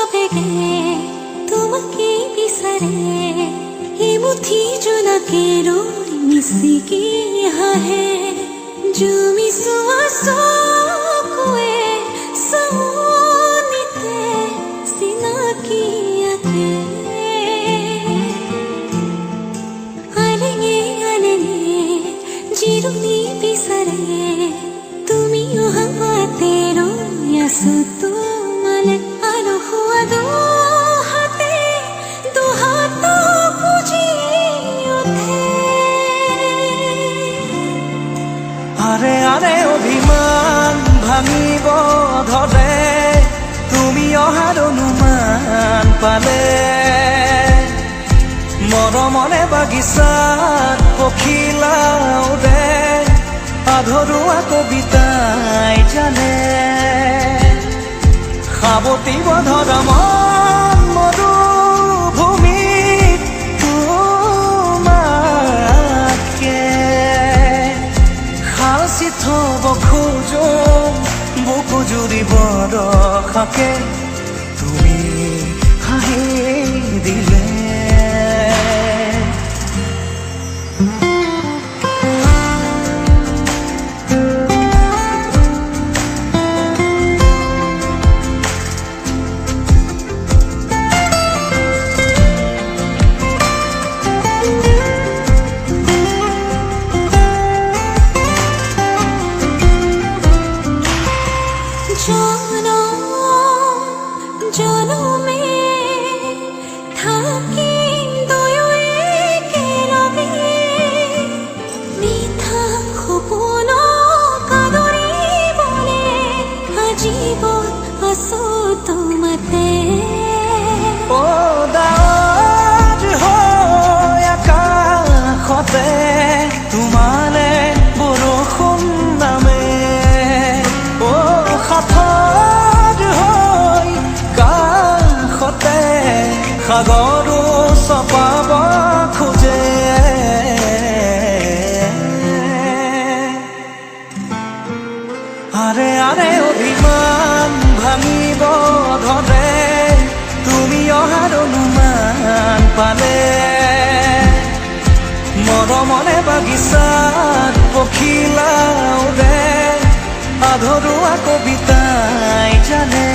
আবেগে তোমাকে বিচাৰে এমুঠি জোনাকে ৰৈ মিচিকি হাঁহে জুমি চোৱা চকুৱে চাৱনিতে চিনাকি আঁকে আলেঙে আলেঙে জিৰণি বিচাৰে তুমি অহা বাটে ৰৈ আছো তোমালে আৰু সোৱাদো হাতে দুহাত পুজি উঠে আৰে আৰে অভিমান ভাঙিব ধৰে তুমি অহাৰ অনুমান পালে মৰমৰে বাগিচাত পখিলা উৰে আধৰুৱা কবিতাই জানে সাৱটিব ধৰা মন মৰুভূমিত তোমাকে সাঁচি থব খোজো বুকু জুৰি বৰষাকে তুমি হাঁহি দিলে জনমে থাকি দুয়োৱে একেলগে মিঠা সপোনক আদৰিবলে আজীৱন আছো তোমাতে ডাৱৰ হৈ আকাশতে তোমালে বৰষুণ নামে সাঁথৰ হৈ কাষতে সাগৰো চপাব খোজে আৰে আৰে অভিমান ভাঙিব ধৰে তুমি অহাৰ অনুমান পালে মৰমৰে বাগিচাত পখিলা উৰে আধৰুৱা কবিতাই জানে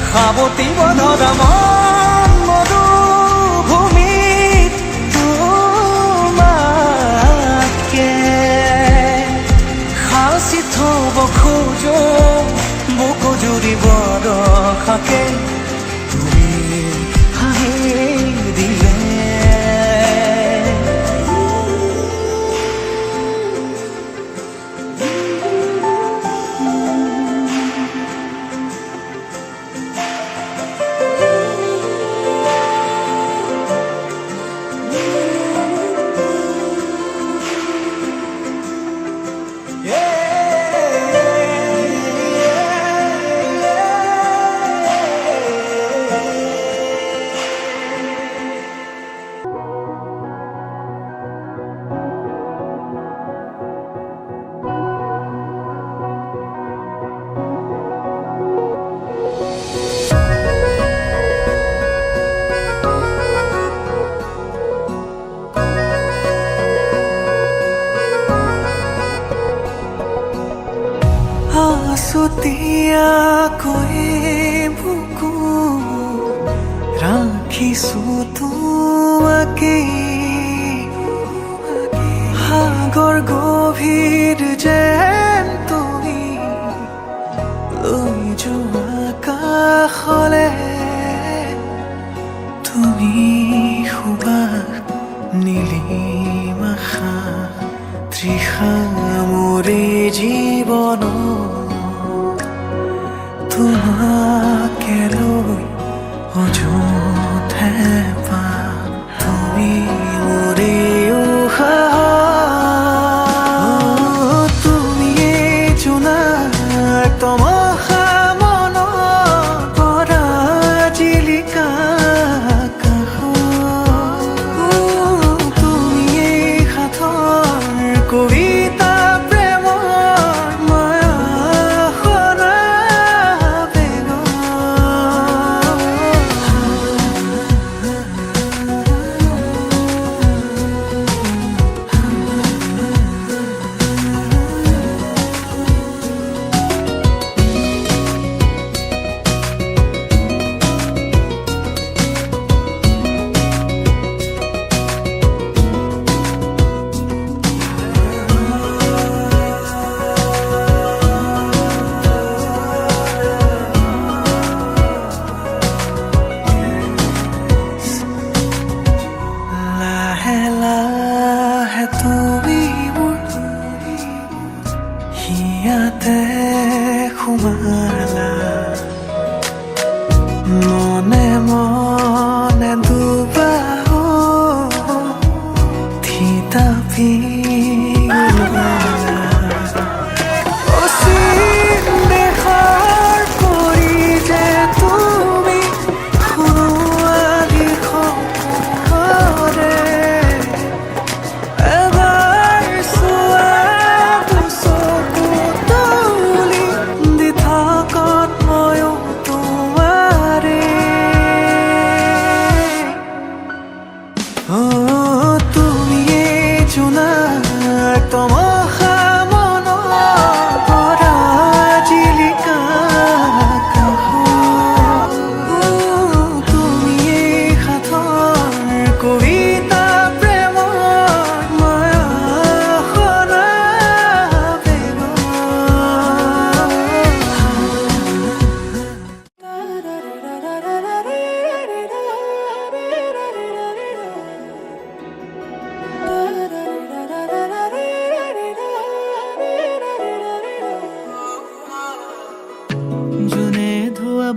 সাৱটিব ধৰা মন মৰুভূমিত তোমাকে সাঁচি থব খোজো বুকু জুৰি বৰষাকে তুমি হাঁহি দিলে আছুতীয়াকৈ বুকু ৰাখিছো তোমাকে সাগৰ গভীৰ যেন তুমি লৈ যোৱা কাষলে তুমি সুবাস নীলিমাখা তৃষা মোৰে জীৱন তোমাকে লৈ অযুথে পা তুমি মোৰে উশাহ তুমিয়ে জোনাক তমসা মনত পৰা জিলিকা কাষ তুমিয়ে সাঁথৰ কবিতা প্ৰেমৰ মায়া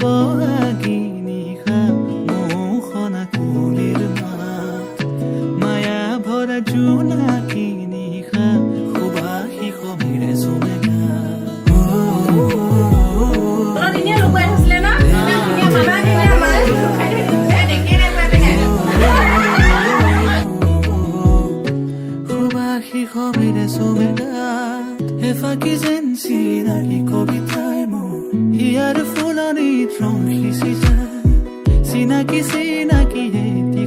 বহাগী নিশা মৌসনা কুলিৰ মাত মায়া ভৰা জোনাকী নিশা সুবাসী সমীৰে চুমে সুবাসী সমীৰে চুমে গাত এফাকি যেন চিনাকি কবিতাই মোৰ হিয়াৰ ফুলনিত ৰং সিঁচি যায় চিনাকি চিনাকি এটি